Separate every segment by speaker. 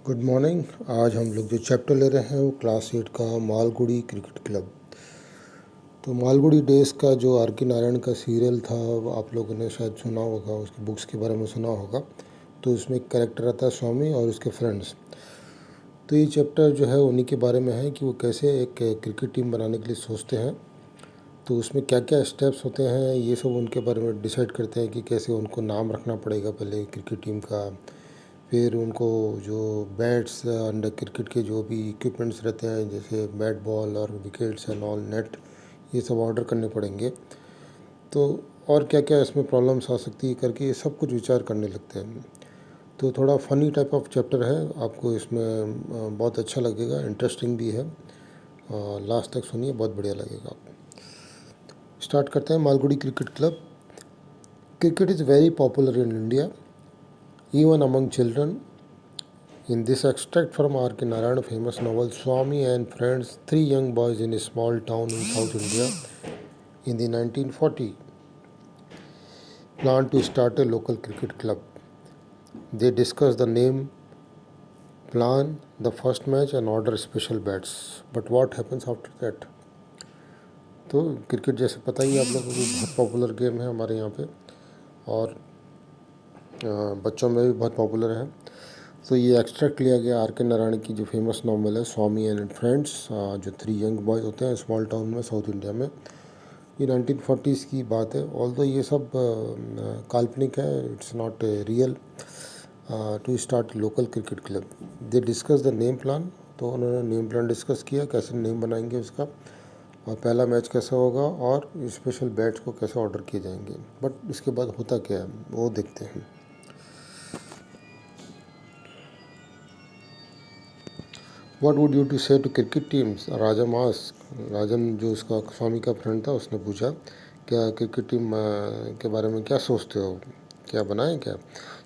Speaker 1: Good morning. आज हम लोग जो चैप्टर ले रहे हैं वो क्लास 8 का मालगुड़ी क्रिकेट क्लब। तो मालगुड़ी डेज का जो आर के नारायण का सीरियल था वो आप लोगों ने शायद सुना होगा, उसकी बुक्स के बारे में सुना होगा। तो उसमें एक कैरेक्टर आता है स्वामी और उसके फ्रेंड्स। तो ये चैप्टर जो है उन्हीं के बारे में है कि वो कैसे एक क्रिकेट टीम बनाने के लिए सोचते हैं। तो उसमें क्या क्या स्टेप्स होते हैं ये सब उनके बारे में डिसाइड करते हैं कि कैसे उनको नाम रखना पड़ेगा पहले क्रिकेट टीम का। फिर उनको जो बैट्स अंडर क्रिकेट के जो भी इक्विपमेंट्स रहते हैं जैसे बैट बॉल और विकेट्स एंड ऑल नेट, ये सब ऑर्डर करने पड़ेंगे। तो और क्या क्या इसमें प्रॉब्लम्स आ सकती है करके ये सब कुछ विचार करने लगते हैं। तो थोड़ा फ़नी टाइप ऑफ चैप्टर है, आपको इसमें बहुत अच्छा लगेगा, इंटरेस्टिंग भी है। लास्ट तक सुनिए, बहुत बढ़िया लगेगा आपको। स्टार्ट करते हैं। Malgudi cricket club. Cricket is very popular in India even among children. In this extract from R.K. Narayan famous novel Swami and Friends, three young boys in a small town in South India in the 1940 planned to start a local cricket club. They discuss the name, plan the first match and order special bets. But what happens after that? तो cricket जैसे पता ही आप लोगों को बहुत popular game है हमारे यहाँ पे, और बच्चों में भी बहुत पॉपुलर है। तो ये एक्सट्रैक्ट लिया गया आर के नारायण की जो फेमस नॉवल है स्वामी एंड फ्रेंड्स, जो थ्री यंग बॉयज़ होते हैं स्मॉल टाउन में साउथ इंडिया में। ये 1940s की बात है। ऑल्दो ये सब काल्पनिक है, it's not real. To start local cricket club they discuss the name plan. तो उन्होंने नेम प्लान डिस्कस किया, कैसे नेम बनाएंगे उसका, और पहला मैच कैसा होगा, और स्पेशल बैट्स को कैसे ऑर्डर किए जाएंगे। बट इसके बाद होता क्या है वो देखते हैं। What would you to say to cricket teams? Rajam asked. राजम जो उसका स्वामी का फ्रेंड था उसने पूछा, क्या क्रिकेट टीम के बारे में क्या सोचते हो, क्या बनाएं क्या?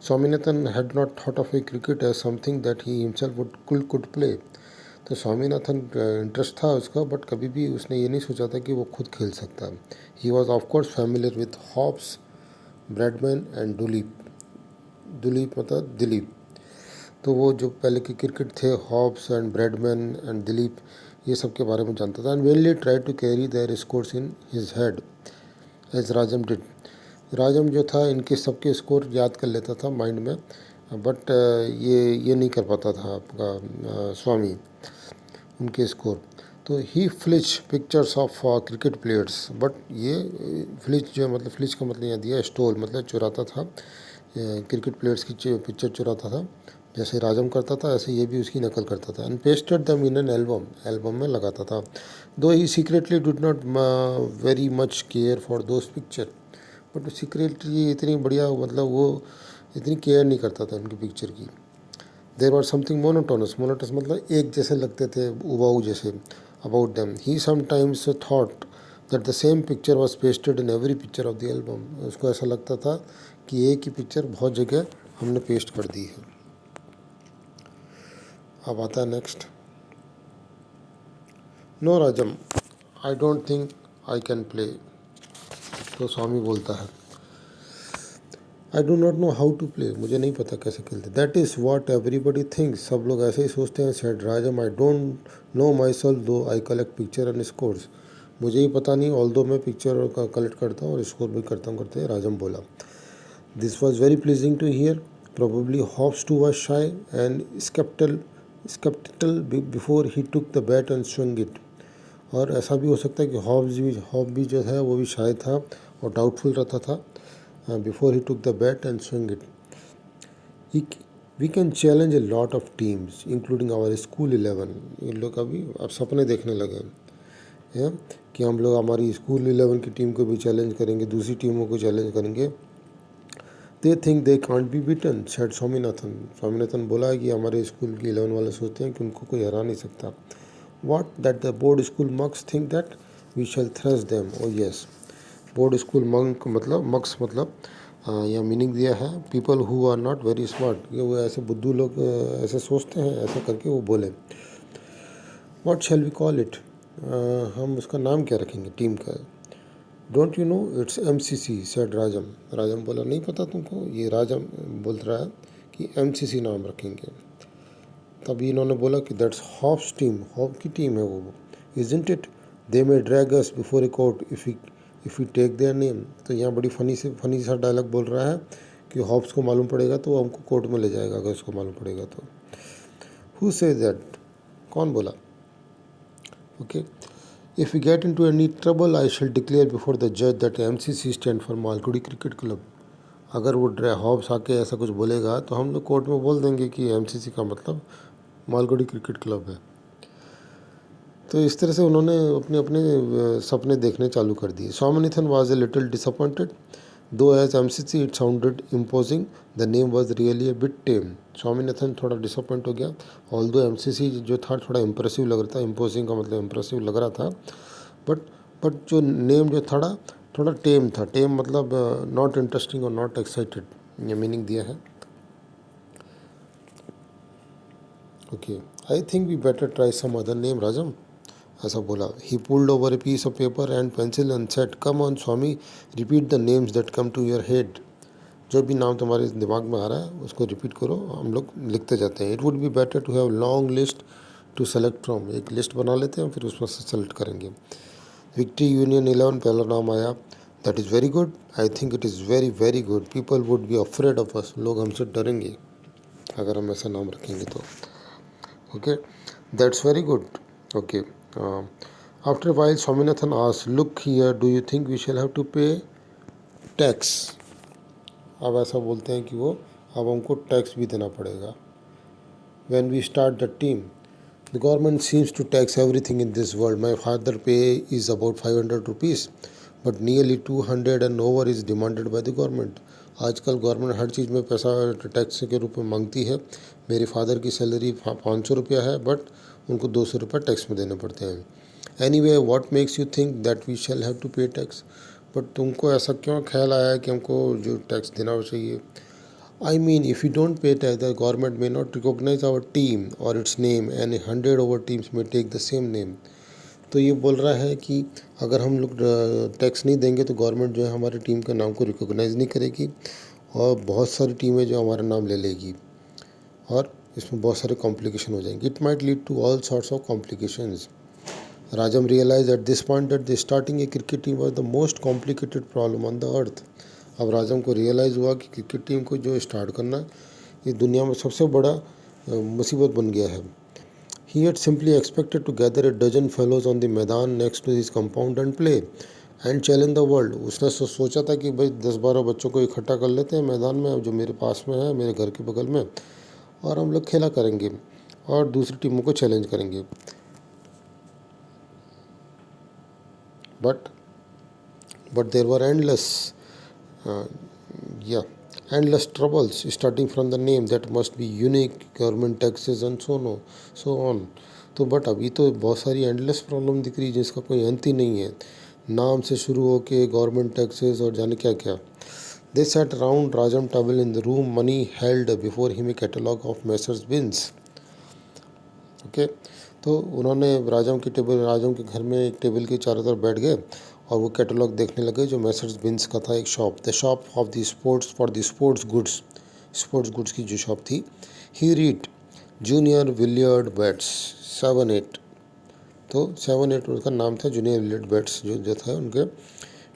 Speaker 1: Swaminathan had not thought of a cricket as something that he himself could play. तो स्वामीनाथन इंटरेस्ट था उसका, बट कभी भी उसने ये नहीं सोचा था कि वो खुद खेल सकता है। He was of course familiar with Hobbs, Bradman and Dulip. Dulip मतलब दिलीप। तो वो जो पहले के क्रिकेट थे Hobbs and Bradman and Dilip, ये सब के बारे में जानता था। And vainly try to carry their scores in his head as Rajam did. Rajam जो था इनके सबके स्कोर याद कर लेता था माइंड में, बट ये नहीं कर पाता था आपका स्वामी उनके स्कोर। तो he filch pictures of cricket players, but ये फ्लिच जो मतलब फ्लिच का मतलब यहाँ दिया स्टोल, मतलब चुराता था क्रिकेट प्लेयर्स की पिक्चर चुराता था। जैसे राजम करता था ऐसे ये भी उसकी नकल करता था। एंड पेस्टेड दम इन एन एल्बम, एल्बम में लगाता था। Though he secretly did not very much care for those picture, but secretly इतनी बढ़िया मतलब वो इतनी केयर नहीं करता था उनकी पिक्चर की। There are something monotonous, monotonous मतलब एक जैसे लगते थे, उबाऊ जैसे, about them. He sometimes thought that the same picture was pasted in every picture of the album. उसको ऐसा लगता था कि एक ही पिक्चर बहुत जगह हमने पेस्ट कर दी है। अब आता है next. No Rajam, I don't think I can play. तो स्वामी बोलता है, I do not know how to play, मुझे नहीं पता कैसे खेलते। That is what everybody thinks, सब लोग ऐसे ही सोचते हैं। Said Rajam, I don't know myself though I collect picture and scores. मुझे ही पता नहीं, ऑल दो मैं पिक्चर का कलेक्ट करता हूँ और स्कोर भी करता हूँ करते। राजम बोला, this was very pleasing to hear. Probably Hobbs too was shy and skeptical before he took the bat and swung it. और ऐसा भी हो सकता है कि हॉब भी जो है वो भी शाय था और डाउटफुल रहता था before he took the bat and swing it. We can challenge a lot of teams including our school 11। ये लोग अभी अब सपने देखने लगे हैं कि हम लोग हमारी स्कूल 11 की टीम को भी चैलेंज करेंगे, दूसरी टीमों को चैलेंज करेंगे। They think they can't be beaten, said Swaminathan. Swaminathan बोला है कि हमारे स्कूल की 11 वाले सोचते हैं कि उनको कोई हरा नहीं सकता। What that the board school mugs think that we shall thrash them. Oh yes, board school monk मतलब मक्स मतलब यह मीनिंग दिया है people who are not very smart. ये वो ऐसे बुद्धू लोग ऐसे सोचते हैं, ऐसा करके वो बोले। What shall we call it, हम उसका नाम क्या रखेंगे टीम का? Don't you know it's MCC, said Rajam. Rajam बोला, नहीं पता तुमको? ये राजम बोल रहा है कि MCC नाम रखेंगे। तभी इन्होंने बोला कि दैट्स हॉप्स टीम, हॉप की टीम है वो, isn't it, they may drag us before a court if you take their name. तो यहाँ बड़ी फनी सा डायलॉग बोल रहा है कि हॉप्स को मालूम पड़ेगा तो वो हमको कोर्ट में ले जाएगा अगर उसको मालूम पड़ेगा तो। हु से दैट, कौन बोला? Okay, if you get into any trouble I shall declare before the जज that MCC stand for Malgudi cricket club. अगर वो हॉब्स आके ऐसा कुछ बोलेगा तो हम लोग कोर्ट में बोल देंगे कि एमसीसी का मतलब मालगुडी क्रिकेट क्लब है। तो इस तरह से उन्होंने अपने अपने सपने देखने चालू कर दिए। Swaminathan was a little disappointed though as MCC it sounded imposing, the name was really a bit tame. Swaminathan थोड़ा डिसअपॉइंट हो गया, ऑल्दो एमसीसी जो था थोड़ा इम्प्रेसिव लग रहा था, इम्पोजिंग का मतलब इम्प्रेसिव लग रहा था, बट जो नेम जो थोड़ा टेम था। टेम मतलब नॉट इंटरेस्टिंग और नॉट एक्साइटेड, ये मीनिंग दिया है। Okay, I think we better try some other name Rajam, ऐसा बोला। He pulled over a piece of paper and pencil and said, come on Swami, repeat the names that come to your head. जो भी नाम तुम्हारे दिमाग में आ रहा है उसको रिपीट करो, हम लोग लिखते जाते हैं। It would be better to have long list to select from, एक लिस्ट बना लेते हैं फिर उसमें से सेलेक्ट करेंगे। विक्ट्री यूनियन 11 पहला नाम आया, that is very good, I think it is very very good, people would be afraid of us, लोग हमसे डरेंगे अगर हम ऐसा नाम रखेंगे तो। Okay, that's very good. Okay, after while Swaminathan asked, look here, do you think we shall have to pay tax? अब ऐसा बोलते हैं कि वो अब हमको टैक्स भी देना पड़ेगा। When we start the team, the government seems to tax everything in this world. My father pay is about 500 rupees, but nearly 200 and over is demanded by the government. आजकल गवर्नमेंट हर चीज़ में पैसा tax के रूप में मांगती है। मेरे father की सैलरी 500 रुपया है, बट उनको 200 रुपये टैक्स में देने पड़ते हैं। Anyway, what makes you think that we shall have to pay tax? But तुमको ऐसा क्यों ख्याल आया कि हमको जो टैक्स देना चाहिए? I mean, if we don't pay tax, the government may not recognize our team or its name, and 100 over teams may take the same name. तो ये बोल रहा है कि अगर हम लोग टैक्स नहीं देंगे तो गवर्नमेंट जो है हमारी टीम के नाम को रिकॉग्नाइज नहीं करेगी, और बहुत सारी टीमें जो हमारा नाम ले लेगी, और इसमें बहुत सारे कॉम्प्लिकेशन हो जाएंगे. It might lead to all sorts of complications. Rajam realized at this point that the starting a cricket team was the most complicated problem on the earth. अब राजम को रियलाइज़ हुआ कि क्रिकेट टीम को जो start करना ये दुनिया में सबसे बड़ा मुसीबत बन गया है. He had simply expected to gather a dozen fellows on the मैदान next to his compound and play and challenge the world. उसने सोचा था कि भाई 10-12 बच्चों को इकट्ठा कर लेते हैं मैदान में जो मेरे पास में है, मेरे घर के बगल में, और हम लोग खेला करेंगे और दूसरी टीमों को चैलेंज करेंगे. But there were endless troubles, starting from the name that must be unique, government taxes and so on. तो बट अभी तो बहुत सारी एंडलेस प्रॉब्लम दिख रही है जिसका कोई अंत ही नहीं है. नाम से शुरू होके गवर्नमेंट टैक्सेस और जाने क्या क्या. They sat around Rajam table in the room money held before him a catalogue of Messrs. Binns. Okay, तो उन्होंने राजम के घर में एक टेबल के चारों तरफ बैठ गए और वो कैटलॉग देखने लगे जो मैसर्स बिन्स का था. एक shop, the shop of the sports for the sports goods की जो शॉप थी. ही रीड जूनियर विलियर्ड बैट्स 7-8, तो 7-8 उनका नाम था. जूनियर विलियर्ड बैट्स जो था उनके.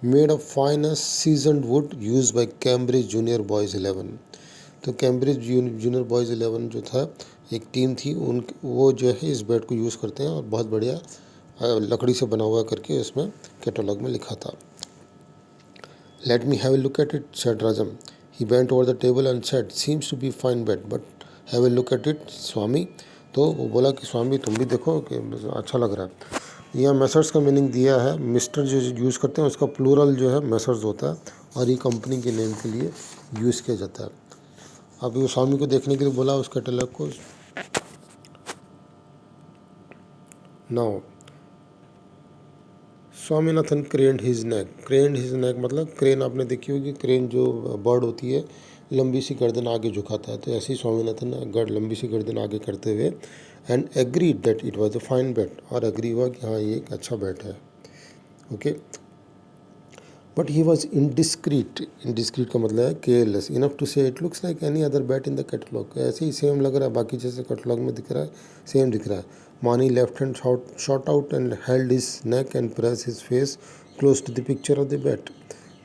Speaker 1: Made of finest seasoned would use by Cambridge junior boys 11. तो कैम्ब्रिज जूनियर बॉयज़ 11 जो था एक टीम थी, वो जो है इस बैट को यूज़ करते हैं और बहुत बढ़िया लकड़ी से बना हुआ करके उसमें कैटलॉग में लिखा था. Let me have a look at it, said Rajam. He bent over the table and said, seems to be fine bat but have a look at it Swami. तो वो बोला कि स्वामी तुम भी देखो कि अच्छा लग रहा है. यहाँ मेसर्स का मीनिंग दिया है. मिस्टर जो यूज़ करते हैं उसका प्लूरल जो है मेसर्स होता है और ये कंपनी के नेम के लिए यूज़ किया जाता है. अभी वो स्वामी को देखने के लिए बोला उस कैटलॉग को. नाउ स्वामीनाथन क्रेन्ड हिज नेक मतलब क्रेन आपने देखी होगी, क्रेन जो बर्ड होती है लंबी सी गर्दन आगे झुकाता है, तो ऐसे ही स्वामीनाथन ने लंबी सी गर्दन आगे करते हुए and agreed that it was a fine bat, और एग्री हुआ कि हाँ ये एक अच्छा बैट है. Okay, but he was indiscrete, indiscrete का मतलब है केयरलेस इनफ टू से it looks like any other bat in the catalogue, ऐसे ही सेम लग रहा है, बाकी जैसे कैटलॉग में दिख रहा है सेम दिख रहा है. Mani left hand shot out and held his neck and press his face close to the picture of the bat.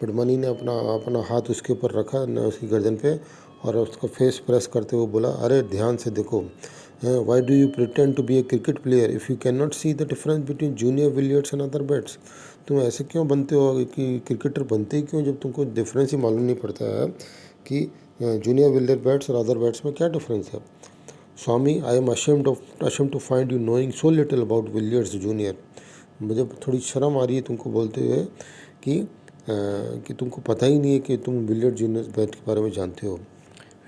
Speaker 1: But Mani ने अपना अपना हाथ उसके ऊपर रखा न उसकी गर्दन पे और उसका फेस प्रेस करते हुए बोला, अरे ध्यान से देखो, why do you pretend to be a cricket player if you can not see the difference between junior Willards and other bats. तुम ऐसे क्यों बनते हो कि क्रिकेटर बनते ही क्यों जब तुमको डिफरेंस ही मालूम नहीं पड़ता है कि जूनियर विलियर बैट्स और अदर बैट्स में क्या डिफरेंस है. Swami, I am ashamed to find you knowing so little about Willards junior. मुझे थोड़ी शर्म आ रही है तुमको बोलते हुए कि तुमको पता ही नहीं है कि तुम विलियर्ड जूनियर बैट के बारे में जानते हो.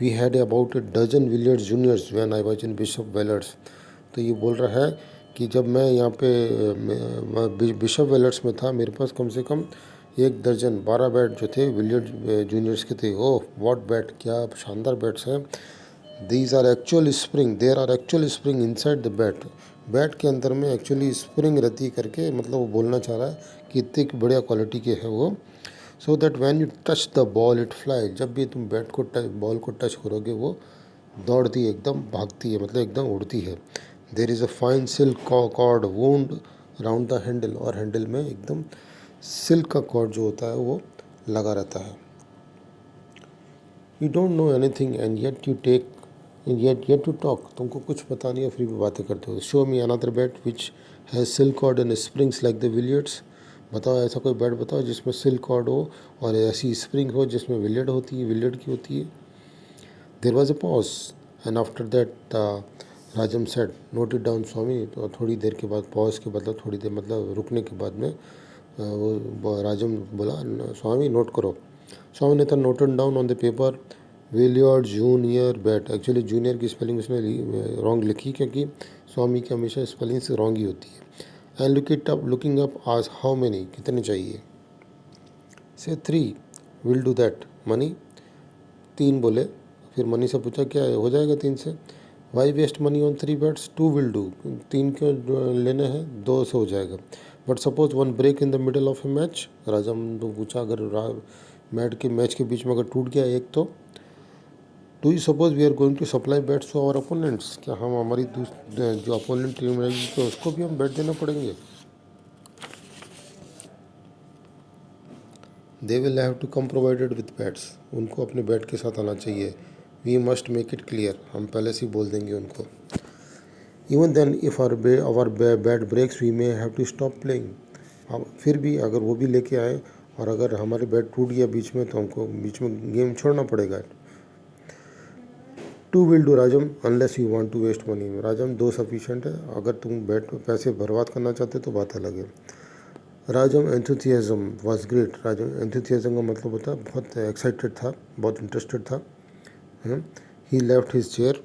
Speaker 1: We had about a dozen Willards juniors when I was in Bishop Waller's. तो ये बोल रहा है कि जब मैं यहाँ पे बिशप वेलर्स में था, मेरे पास कम से कम 1 दर्जन 12 बैट जो थे विलियर्ड जूनियर्स के थे. ओह व्हाट बैट, क्या शानदार बैट्स हैं. These are actual spring, there are actual spring inside the bat. Bat के अंदर में एक्चुअली स्प्रिंग रहती करके मतलब वो बोलना चाह रहा है कि इतनी बढ़िया क्वालिटी के है वो. So that when you touch the ball it fly. जब भी तुम बैट को बॉल को टच करोगे वो दौड़ती है, एकदम भागती है, मतलब एकदम उड़ती है. There is a fine silk cord wound round the handle. और हैंडल में एकदम सिल्क का कॉर्ड जो होता है वो लगा रहता है. You don't know anything and yet you talk. तुमको कुछ पता नहीं है फिर भी बातें करते हो. Show me another bat which has silk cord and springs like the Willards. बताओ ऐसा कोई बैट बताओ जिसमें सिल्क कॉर्ड हो और ऐसी स्प्रिंग हो जिसमें विलियर्ड होती है, विलियर्ड की होती है. There was a pause and after that Rajam said, note it down Swami. तो थोड़ी देर के बाद, पॉज के मतलब थोड़ी देर मतलब रुकने के बाद में वो राजम बोला, स्वामी नोट करो. स्वामी ने तो noted down on the paper Willard junior bat. Actually junior की स्पेलिंग उसने रॉन्ग लिखी क्योंकि स्वामी की हमेशा स्पेलिंग से रॉन्ग ही होती है. एंड लुकिंग अप आज हाउ मेनी, कितने चाहिए. से 3 विल डू दैट मनी. 3 बोले. फिर मनी से पूछा क्या हो जाएगा 3 से. Why waste money on 3 bats, 2 will do. 3 क्यों लेने हैं, 2 से हो जाएगा. But suppose 1 break in the middle of a match. Raja तो पूछा अगर मैच के बीच में अगर टूट गया एक तो do you suppose we are going to supply bats to our opponents. क्या हम हमारी जो अपोनेंट टीम रहेगी तो उसको भी हम बैट देना पड़ेंगे. They will have to come provided with bats. उनको अपने बैट के साथ आना चाहिए. We must make it clear, हम पहले से ही बोल देंगे उनको. Even then if our bat breaks we may have to stop playing. हम फिर भी अगर वो भी लेके आए और अगर हमारे बैट टूट गया बीच में तो हमको बीच में गेम छोड़ना पड़ेगा. 2 will do Rajam unless you want to waste money. Rajam 2 sufficient है, अगर तुम बैट पैसे बर्बाद करना चाहते तो बात अलग है. राजम enthusiasm was great. Rajam enthusiasm का मतलब होता है बहुत एक्साइटेड था, बहुत इंटरेस्टेड था. He left his chair.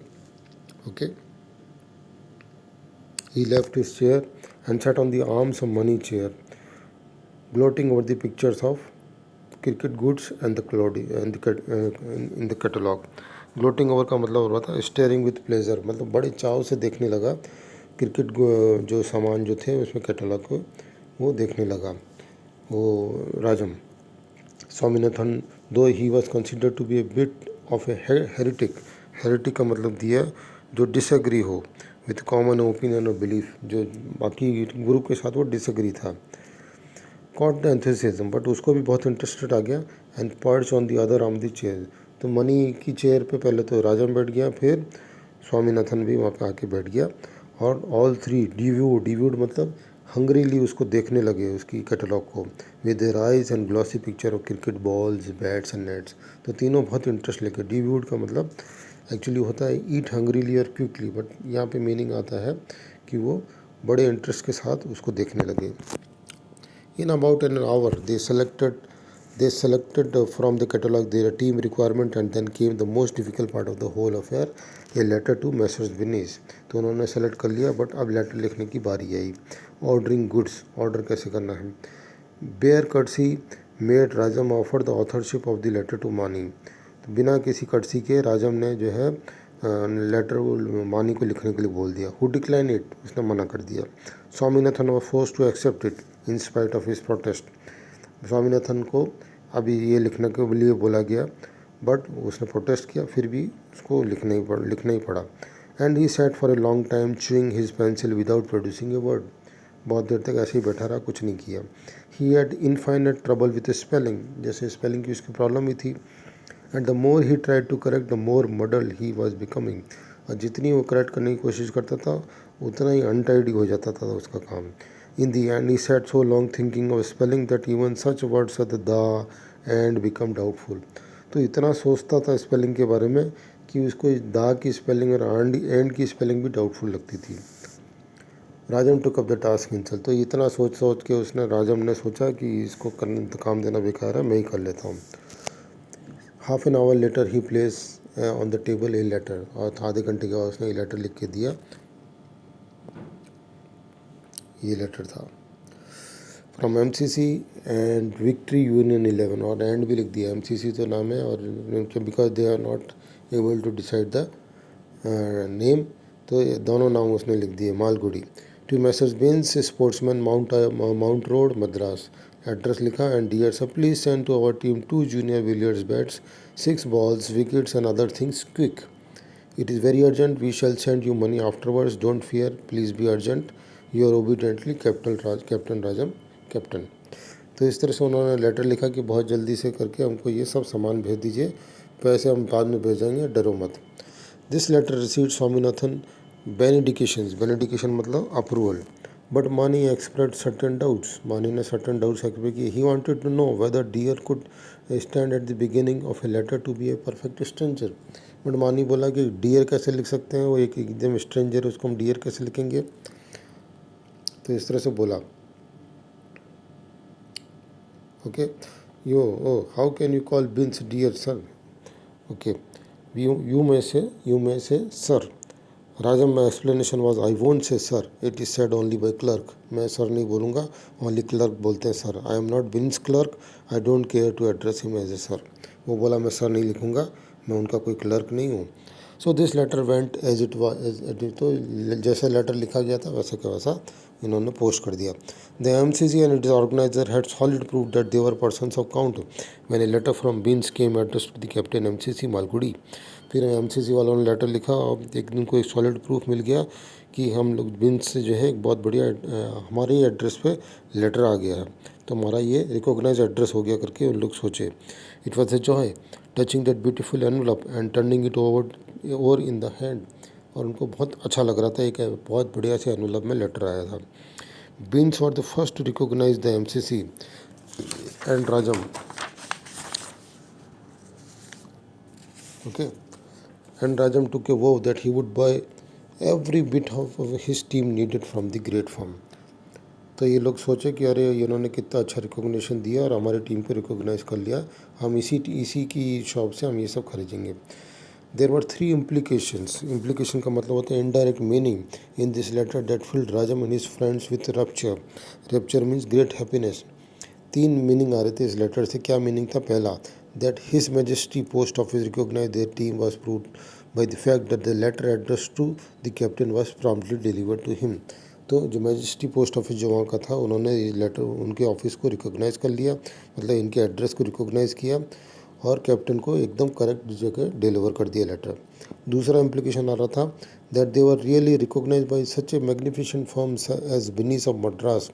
Speaker 1: Okay, he left his chair and sat on the arms of money chair, gloating over the pictures of cricket goods and in the catalog. Gloating over का मतलब होता है steering with pleasure, मतलब बड़े चाव से देखने लगा क्रिकेट जो सामान जो थे उसमें कैटलॉग को वो देखने लगा वो Rajam. Swaminathan though he was consider to be a bit of a heretic. Heretic का मतलब दिया जो डिसएग्री हो विथ कॉमन ओपिनियन और बिलीफ, जो बाकी गुरु के साथ वो डिसएग्री था. कॉट द एंथुसियाज्म, बट उसको भी बहुत इंटरेस्टेड आ गया. And perch on the other arm the chair. तो मनी की चेयर पे पहले तो राजम बैठ गया, फिर स्वामीनाथन भी वहाँ पे आके बैठ गया. और ऑल 3 डिव्यूड मतलब हंग्रीली उसको देखने लगे उसकी कैटलॉग को with their eyes and glossy picture of cricket balls bats and nets. तो तीनों बहुत इंटरेस्ट लेके. डिव्यूड का मतलब एक्चुअली होता है ईट हंग्रीली और क्विकली, बट यहाँ पे मीनिंग आता है कि वो बड़े इंटरेस्ट के साथ उसको देखने लगे. In about an hour, they selected from the catalog their team requirement and then came the most difficult part of the whole affair, a letter to Messrs. Vinnies. तो उन्होंने सेलेक्ट कर लिया, बट अब लेटर लिखने की बारी आई. Ordering goods, order कैसे करना है. Bare courtesy made Rajam offer the authorship of the letter to Mani. तो बिना किसी कर्टसी के राजम ने जो है लेटर मानी को लिखने के लिए बोल दिया. हु डिक्लाइन इट, उसने मना कर दिया. Swaminathan was forced to accept it in spite of his protest. Swaminathan को अभी ये लिखने के लिए बोला गया, बट उसने प्रोटेस्ट किया, फिर भी उसको लिखना ही पड़ा। And he sat for a long time chewing his pencil without producing a word. बहुत देर तक ऐसे ही बैठा रहा, कुछ नहीं किया। He had infinite trouble with spelling, जैसे स्पेलिंग की उसकी प्रॉब्लम ही थी। And the more he tried to correct the more muddled he was becoming. और जितनी वो करेक्ट करने की कोशिश करता था उतना ही अनटाइडी हो जाता था उसका काम। In the end he sat so long thinking of spelling that even such words at the end become doubtful. तो इतना सोचता था स्पेलिंग के बारे में कि उसको दा की स्पेलिंग और एंड की स्पेलिंग भी डाउटफुल लगती थी। राजम took up the task himself. तो इतना सोच सोच के राजम ने सोचा कि इसको काम देना बेकार है, मैं ही कर लेता हूँ। Half an hour later he place on the table a letter. और आधे घंटे के बाद उसने ये लेटर लिख के दिया। ये लेटर था from MCC and victory union 11, और एंड भी लिख दिया। MCC तो नाम है और because they are not able to decide the name, तो दोनों नाम उसने लिख दिए। Malgudi to Messrs Binns sportsman Mount Road Madras. Address लिखा। And dear sir please send to our team 2 junior billiards bats, 6 balls, wickets and other things quick. It is very urgent. We shall send you money afterwards. Don't fear. Please be urgent. Your obediently captain Rajam captain. तो इस तरह से उन्होंने letter लिखा कि बहुत जल्दी से करके हमको ये सब सामान भेज दीजिए, पैसे हम बाद में भेजेंगे, डरो मत। दिस लेटर रिसीव्ड स्वामीनाथन बेनिडिकेशन मतलब अप्रूवल, बट मानी एक्सप्रेड सर्टेन डाउट्स। मानी ने सर्टेन डाउट्स एक्सप्रेस किए। He wanted to know whether dear could stand at the beginning of a letter to be a perfect stranger. But Mani बोला कि डियर कैसे लिख सकते हैं, वो एक एकदम स्ट्रेंजर, उसको हम डियर कैसे लिखेंगे। तो इस तरह से बोला। Okay yo oh how can you call Binns dear sir. Okay you may say sir. Rajam my explanation was I won't say sir, it is said only by clerk. मैं सर नहीं बोलूँगा, ओनली क्लर्क बोलते हैं sir. I am not Binns clerk, I don't care to address him as a sir. वो बोला मैं sir नहीं लिखूँगा, मैं उनका कोई क्लर्क नहीं हूँ। So this letter went as it was. तो जैसे लेटर लिखा गया था वैसे का वैसा इन्होंने पोस्ट कर दिया। The MCC and its organiser had solid proof that they were persons of count when a letter from Binns came address to the captain MCC Malgudi. फिर MCC वालों ने लेटर लिखा और एक दिन को एक सॉलिड प्रूफ मिल गया कि हम लोग बीन्स से जो है एक बहुत बढ़िया हमारे ही एड्रेस पे लेटर आ गया है, तो हमारा ये रिकॉग्नाइज एड्रेस हो गया करके उन लोग सोचे। It was a joy touching that beautiful envelope and turning it over in the hand. और उनको बहुत अच्छा लग रहा था, एक बहुत बढ़िया से एनवलप में लेटर आया था। Binns were the first to recognise the MCC and Rajam. Okay, and Rajam took a vow that he would buy every bit of his team needed from the great firm. तो ये लोग सोचे कि अरे इन्होंने कितना अच्छा रिकॉग्निशन दिया और हमारी टीम को रिकॉग्नाइज कर लिया, हम इसी की शॉप से हम ये सब खरीदेंगे। देर वर 3 implications। इम्प्लीकेशन का मतलब होता है indirect meaning in this letter that filled Rajam and his friends with rapture. Rapture means great happiness. 3 meaning आ रहे थे इस लेटर से। क्या मीनिंग था? पहला, that His Majesty Post Office recognized their team was proved by the fact that the letter addressed to the captain was promptly delivered to him। तो जो मैजेस्टी पोस्ट ऑफिस जो वहाँ का था, उन्होंने ये लेटर उनके ऑफिस को रिकॉग्नाइज़ कर लिया, मतलब इनके एड्रेस को रिकॉग्नाइज़ किया और कैप्टन को एकदम करेक्ट जगह डिलीवर कर दिया लेटर। दूसरा इम्प्लीकेशन आ रहा था that they were really recognise by such a magnificent firm as Binns of Madras.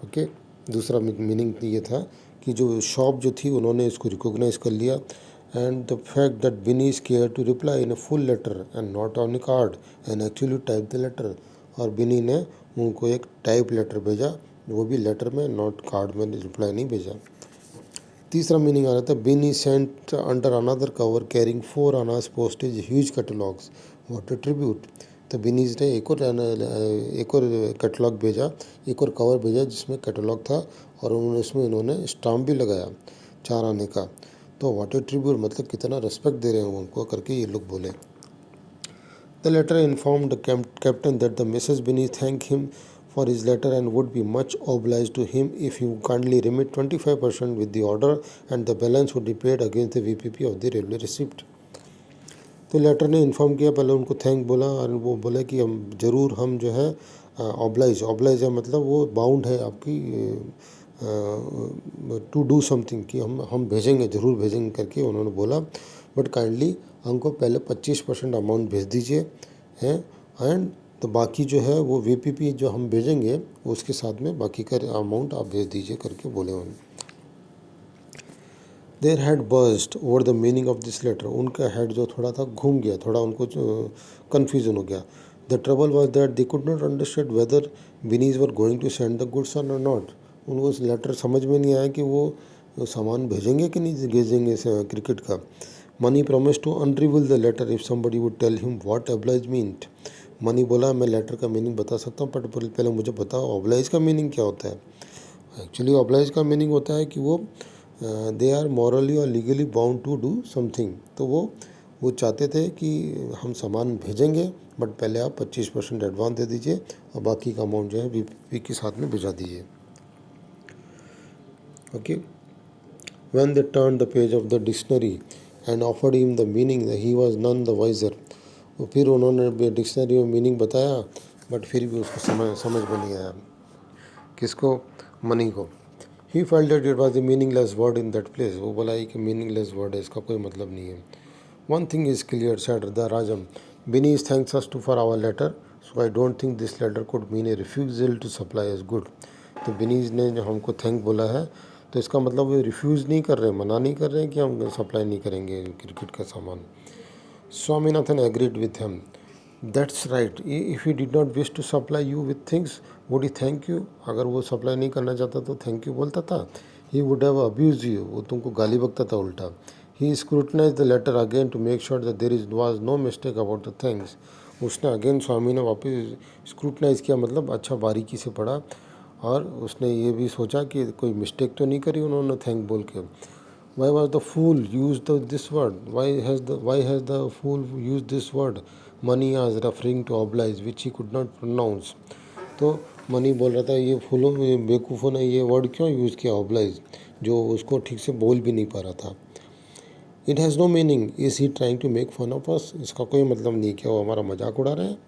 Speaker 1: Okay, दूसरा मीनिंग ये था कि जो शॉप जो थी उन्होंने इसको रिकॉग्नाइज कर लिया। And the fact that Binny's care to reply in a full letter and not on a card and actually type the letter. और बिनी ने उनको एक टाइप लेटर भेजा, वो भी लेटर में, नॉट कार्ड में रिप्लाई नहीं भेजा। तीसरा मीनिंग आ रहा था Binny sent under another cover carrying 4 annas postage huge catalogues what a tribute. तो बिनीज ने एक और कैटलॉग भेजा, एक और कवर भेजा जिसमें कैटलॉग था और उसमें इन्होंने स्टाम्प भी लगाया 4 आने का। तो व्हाट ए ट्रिब्यूट मतलब कितना रेस्पेक्ट दे रहे हैं उनको करके ये लोग बोले। The letter informed the captain that the Mrs Binny thank him for his letter and would be much obliged to him if he would kindly remit 25% with the order and the balance would be paid against the VPP of the railway receipt। तो letter ने inform किया, पहले उनको thank बोला और वो बोले कि हम जो है ऑब्लाइज है मतलब वो बाउंड है आपकी टू डू समथिंग कि हम भेजेंगे, ज़रूर भेजेंगे करके उन्होंने बोला, बट काइंडली हमको पहले 25% अमाउंट भेज दीजिए हैं, एंड तो बाकी जो है वो वीपीपी जो हम भेजेंगे उसके साथ में बाकी का अमाउंट आप भेज दीजिए करके बोले उन्होंने। There had burst over the meaning of this letter, उनका हेड जो थोड़ा था घूम गया, थोड़ा उनको कन्फ्यूजन हो गया। The trouble was that they could not understand whether Binny's were going to send the goods और नॉट। उनको उस लेटर समझ में नहीं आया कि वो सामान भेजेंगे कि नहीं भेजेंगे क्रिकेट का। Mani promise to unreveal the letter if somebody would tell him what oblige meant. Mani बोला मैं लेटर का मीनिंग बता सकता हूँ, बट पहले मुझे बताओ ऑब्लाइज का मीनिंग क्या होता है। एक्चुअली ऑब्लाइज का मीनिंग होता है कि वो दे आर मॉरली और legally bound to do something. तो वो चाहते थे कि हम सामान भेजेंगे, बट पहले आप 25% एडवांस दे दीजिए और बाकी का अमाउंट जो है वीपी के साथ में भिजा दीजिए। Okay, when they turn the page of the dictionary and offered him the meaning he was none the wiser. तो फिर उन्होंने डिक्शनरी में मीनिंग बताया, बट फिर भी उसको समझ में नहीं आया। किसको? मनी को। He felt that it was a meaningless word in that place. वो बोला कि मीनिंगलेस वर्ड है, इसका कोई मतलब नहीं है। One thing is clear said the Rajam, Beneath thanks us for our letter, so I don't think this letter could mean a refusal to supply as good। तो बिनीज ने जो हमको थैंक बोला है, तो इसका मतलब वो रिफ्यूज़ नहीं कर रहे, मना नहीं कर रहे हैं कि हम सप्लाई नहीं करेंगे क्रिकेट का सामान। Swaminathan agreed with him, that's right, if he did not wish to supply you with things would he thank you. अगर वो सप्लाई नहीं करना चाहता तो थैंक यू बोलता था। He would have abuse you, वो तुमको गाली बकता था उल्टा। He scrutinise the letter again to make sure that there was no mistake about the things. उसने अगेन स्वामी ने वापस स्क्रूटनाइज किया, मतलब अच्छा बारीकी से पढ़ा, और उसने ये भी सोचा कि कोई मिस्टेक तो नहीं करी उन्होंने थैंक बोल के। Why was the fool used this word? Why has the fool used this word? Mani was referring to oblige which he could not pronounce। तो मनी बोल रहा था ये फूलों में बेवकूफ़ों ने ये वर्ड क्यों यूज़ किया ऑब्लाइज, जो उसको ठीक से बोल भी नहीं पा रहा था। It has no meaning, is he trying to make fun of us, इसका कोई मतलब नहीं, क्या वो हमारा मजाक उड़ा रहे हैं।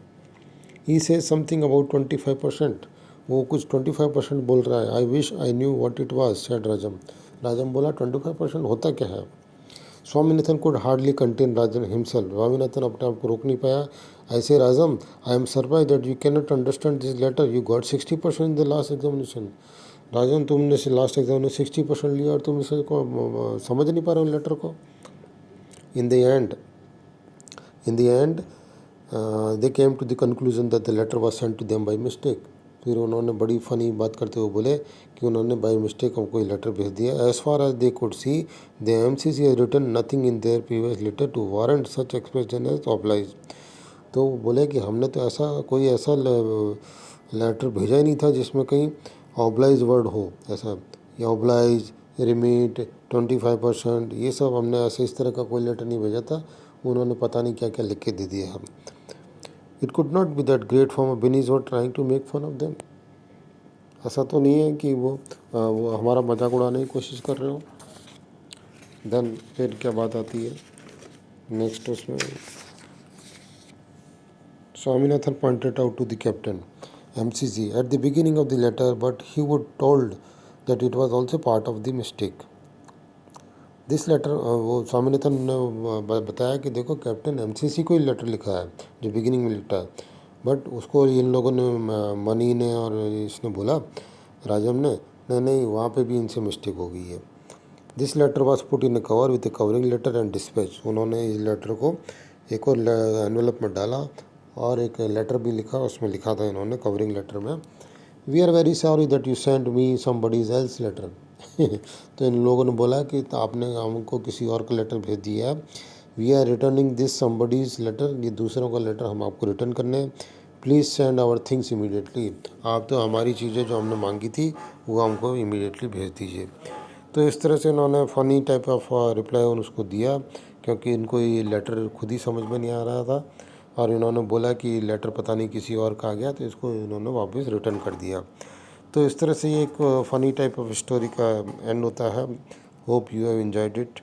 Speaker 1: ही से समथिंग अबाउट 25%, वो कुछ 25% बोल रहा है। I wish I knew what it was said Rajam. Rajam बोला 25% होता क्या है। Swaminathan could hardly contain Rajan himself, Swaminathan अपने आप को रोक नहीं पाया। ऐसे Rajam, I am surprise that you can not understand this letter, you got 60% in the last examination. Rajan तुमने से लास्ट एग्जाम में 60% लिया और तुम इसे को समझ नहीं पा रहे हो लेटर को। In the end they came to the conclusion that the letter was sent to them by mistake. फिर उन्होंने बड़ी फ़नी बात करते हुए बोले कि उन्होंने बाई मिस्टेक हमको ये लेटर भेज दिया। As far as they could see the MCC has written nothing in their previous letter to warrant such expression as obliged. तो बोले कि हमने तो ऐसा लेटर भेजा ही नहीं था जिसमें कहीं ऑब्लाइज वर्ड हो, ऐसा या ऑब्लाइज, रिमीट, 25%, ये सब हमने ऐसे इस तरह का कोई लेटर नहीं भेजा था। उन्होंने पता नहीं क्या क्या लिख के दे दिया हम। It could not be that great firm Binny's were trying to make fun of them. ऐसा तो नहीं है कि वो हमारा मजाक उड़ाने की कोशिश कर रहे हो। देन फिर क्या बात आती है नेक्स्ट उसमें, Swaminathan pointed out to the captain MCC at the beginning of the letter, but he would told that it was also part of the mistake। This letter, वो स्वामीनाथन ने बताया कि देखो कैप्टन MCC को ही लेटर लिखा है जो बिगिनिंग में लिखा है, बट उसको इन लोगों ने मनी ने और इसने बोला राजम ने नहीं वहाँ पे भी इनसे मिस्टेक हो गई है। This letter was put in a cover with a covering letter and dispatch. उन्होंने इस लेटर को एक और एनवेलप में डाला और एक लेटर भी लिखा, उसमें लिखा था इन्होंने कवरिंग लेटर में, we are very sorry that you send me somebody's else letter. तो इन लोगों ने बोला कि तो आपने हमको किसी और का लेटर भेज दिया है। We are returning this somebody's letter, ये दूसरों का लेटर हम आपको रिटर्न करने हैं। Please send our things immediately, आप तो हमारी चीज़ें जो हमने मांगी थी वो हमको इमीडिएटली भेज दीजिए। तो इस तरह से इन्होंने फ़नी टाइप ऑफ रिप्लाई उसको दिया, क्योंकि इनको ये लेटर खुद ही समझ में नहीं आ रहा था, और इन्होंने बोला कि लेटर पता नहीं किसी और का आ गया, तो इसको इन्होंने वापस रिटर्न कर दिया। तो इस तरह से ये एक फ़नी टाइप ऑफ स्टोरी का एंड होता है। Hope you have enjoyed it.